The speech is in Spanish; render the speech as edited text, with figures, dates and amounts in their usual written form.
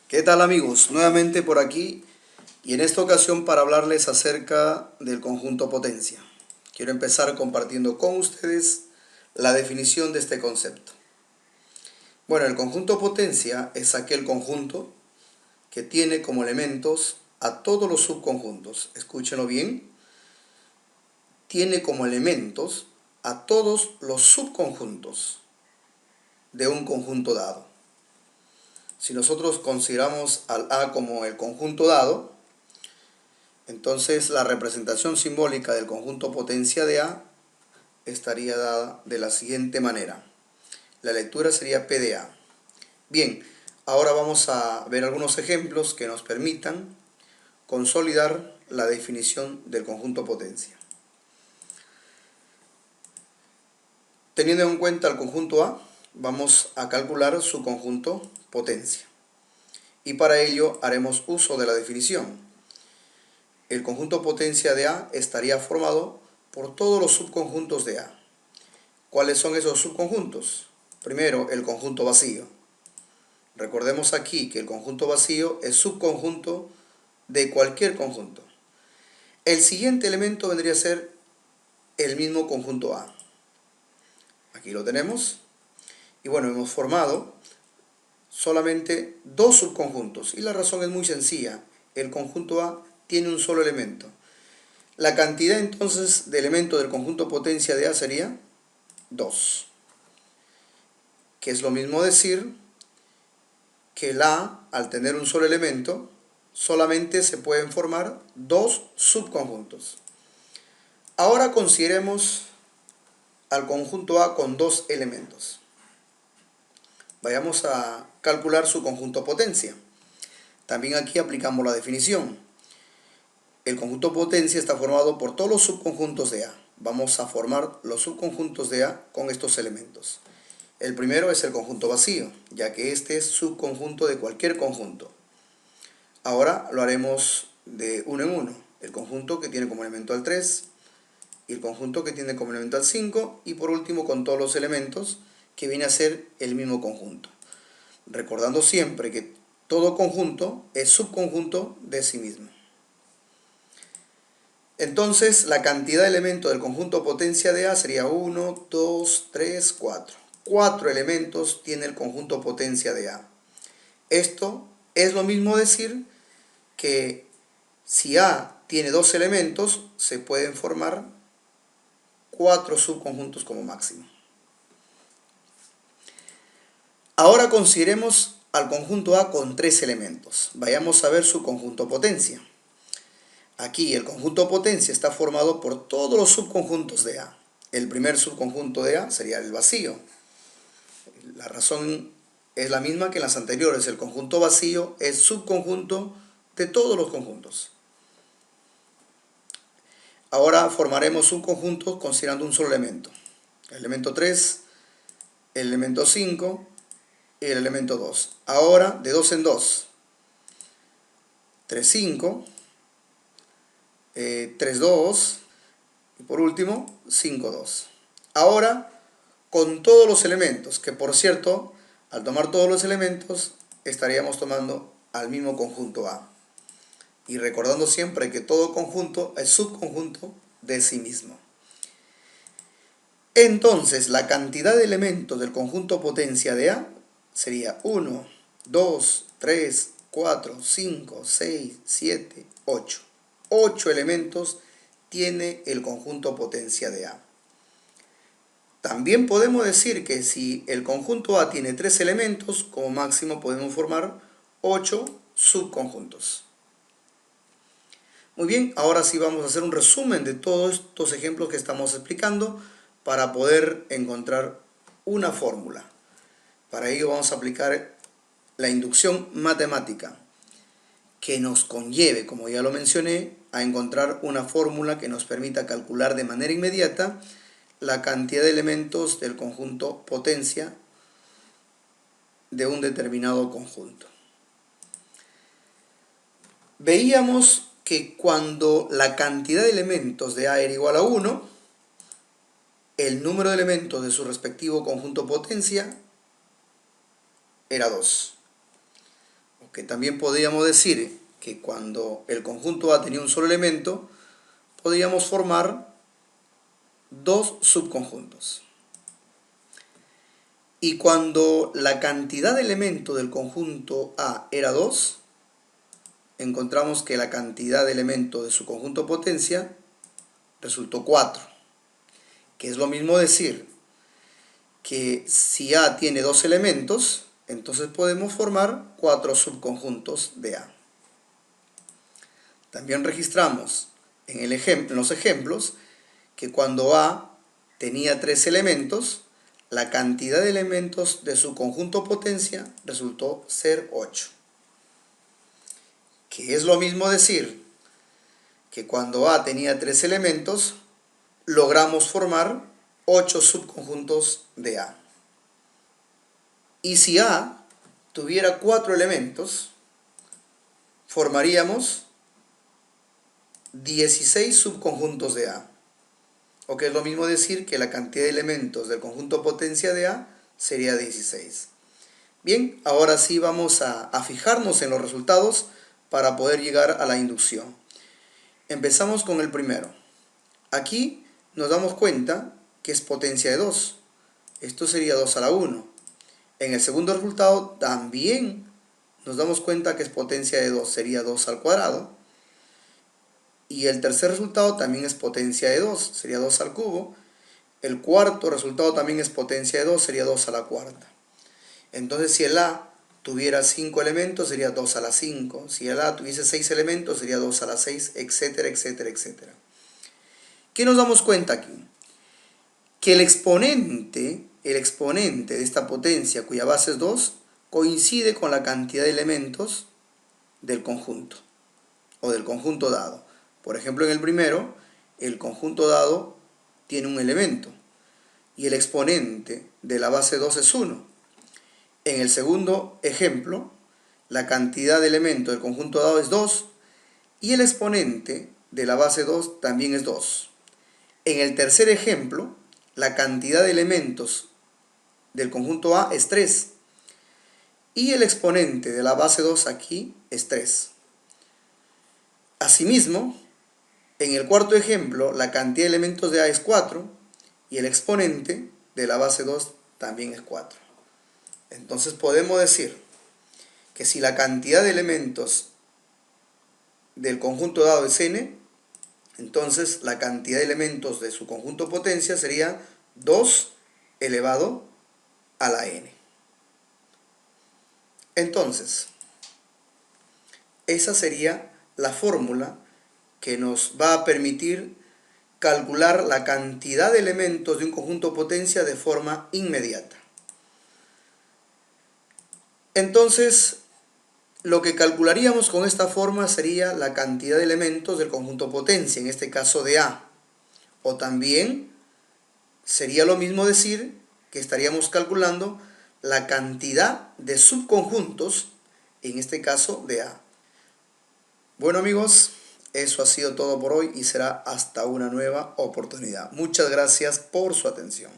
¿Qué tal amigos? Nuevamente por aquí y en esta ocasión para hablarles acerca del conjunto potencia. Quiero empezar compartiendo con ustedes la definición de este concepto. Bueno, el conjunto potencia es aquel conjunto que tiene como elementos a todos los subconjuntos. Escúchenlo bien. Tiene como elementos a todos los subconjuntos de un conjunto dado. Si nosotros consideramos al A como el conjunto dado, entonces la representación simbólica del conjunto potencia de A estaría dada de la siguiente manera. La lectura sería P de A. Bien, ahora vamos a ver algunos ejemplos que nos permitan consolidar la definición del conjunto potencia. Teniendo en cuenta el conjunto A, vamos a calcular su conjunto potencia. Y para ello haremos uso de la definición. El conjunto potencia de A estaría formado por todos los subconjuntos de A. ¿Cuáles son esos subconjuntos? Primero, el conjunto vacío. Recordemos aquí que el conjunto vacío es subconjunto de cualquier conjunto. El siguiente elemento vendría a ser el mismo conjunto A. Aquí lo tenemos. Y bueno, hemos formado solamente dos subconjuntos. Y la razón es muy sencilla. El conjunto A tiene un solo elemento. La cantidad entonces de elementos del conjunto potencia de A sería 2. Que es lo mismo decir que el A, al tener un solo elemento, solamente se pueden formar dos subconjuntos. Ahora consideremos al conjunto A con dos elementos. Vayamos a calcular su conjunto potencia. También aquí aplicamos la definición. El conjunto potencia está formado por todos los subconjuntos de A. Vamos a formar los subconjuntos de A con estos elementos. El primero es el conjunto vacío, ya que este es subconjunto de cualquier conjunto. Ahora lo haremos de uno en uno. El conjunto que tiene como elemento al 3, y el conjunto que tiene como elemento al 5, y por último con todos los elementos que viene a ser el mismo conjunto. Recordando siempre que todo conjunto es subconjunto de sí mismo. Entonces la cantidad de elementos del conjunto potencia de A sería 1, 2, 3, 4. 4 elementos tiene el conjunto potencia de A. Esto es lo mismo decir que si A tiene 2 elementos, se pueden formar 4 subconjuntos como máximo. Ahora consideremos al conjunto A con 3 elementos. Vayamos a ver su conjunto potencia. Aquí el conjunto potencia está formado por todos los subconjuntos de A. El primer subconjunto de A sería el vacío. La razón es la misma que en las anteriores. El conjunto vacío es subconjunto de todos los conjuntos. Ahora formaremos subconjuntos considerando un solo elemento. El elemento 3, el elemento 5 y el elemento 2. Ahora de 2 en 2. 3, 5, 3, 2 y por último 5, 2. Ahora con todos los elementos, que por cierto, al tomar todos los elementos, estaríamos tomando al mismo conjunto A. Y recordando siempre que todo conjunto es subconjunto de sí mismo. Entonces, la cantidad de elementos del conjunto potencia de A sería 1, 2, 3, 4, 5, 6, 7, 8. 8 elementos tiene el conjunto potencia de A. También podemos decir que si el conjunto A tiene 3 elementos, como máximo podemos formar 8 subconjuntos. Muy bien, ahora sí vamos a hacer un resumen de todos estos ejemplos que estamos explicando para poder encontrar una fórmula. Para ello vamos a aplicar la inducción matemática, que nos conlleve, como ya lo mencioné, a encontrar una fórmula que nos permita calcular de manera inmediata la cantidad de elementos del conjunto potencia de un determinado conjunto. Veíamos que cuando la cantidad de elementos de A era igual a 1, el número de elementos de su respectivo conjunto potencia era 2. que también podríamos decir que cuando el conjunto A tenía un solo elemento, podríamos formar dos subconjuntos. Y cuando la cantidad de elementos del conjunto A era 2, encontramos que la cantidad de elementos de su conjunto potencia resultó 4, que es lo mismo decir que si A tiene 2 elementos, entonces podemos formar 4 subconjuntos de A. También registramos en los ejemplos que cuando A tenía 3 elementos, la cantidad de elementos de su conjunto potencia resultó ser 8. Que es lo mismo decir que cuando A tenía 3 elementos, logramos formar 8 subconjuntos de A. Y si A tuviera 4 elementos, formaríamos 16 subconjuntos de A. O que es lo mismo decir que la cantidad de elementos del conjunto potencia de A sería 16. Bien, ahora sí vamos a fijarnos en los resultados para poder llegar a la inducción. Empezamos con el primero. Aquí nos damos cuenta que es potencia de 2. Esto sería 2 a la 1. En el segundo resultado también nos damos cuenta que es potencia de 2, sería 2 al cuadrado. Y el tercer resultado también es potencia de 2, sería 2 al cubo. El cuarto resultado también es potencia de 2, sería 2 a la cuarta. Entonces si el A tuviera 5 elementos, sería 2 a la 5. Si el A tuviese 6 elementos, sería 2 a la 6, etcétera, etcétera, etcétera. ¿Qué nos damos cuenta aquí? Que el exponente de esta potencia, cuya base es 2, coincide con la cantidad de elementos del conjunto, o del conjunto dado. Por ejemplo, en el primero, el conjunto dado tiene un elemento, y el exponente de la base 2 es 1. En el segundo ejemplo, la cantidad de elementos del conjunto dado es 2, y el exponente de la base 2 también es 2. En el tercer ejemplo, la cantidad de elementos del conjunto A es 3, y el exponente de la base 2 aquí es 3. Asimismo, en el cuarto ejemplo, la cantidad de elementos de A es 4, y el exponente de la base 2 también es 4. Entonces podemos decir que si la cantidad de elementos del conjunto dado es n, entonces la cantidad de elementos de su conjunto potencia sería 2 elevado a la n. Entonces, esa sería la fórmula que nos va a permitir calcular la cantidad de elementos de un conjunto potencia de forma inmediata. Entonces, lo que calcularíamos con esta forma sería la cantidad de elementos del conjunto potencia, en este caso de A. O también sería lo mismo decir que estaríamos calculando la cantidad de subconjuntos, en este caso de A. Bueno amigos, eso ha sido todo por hoy y será hasta una nueva oportunidad. Muchas gracias por su atención.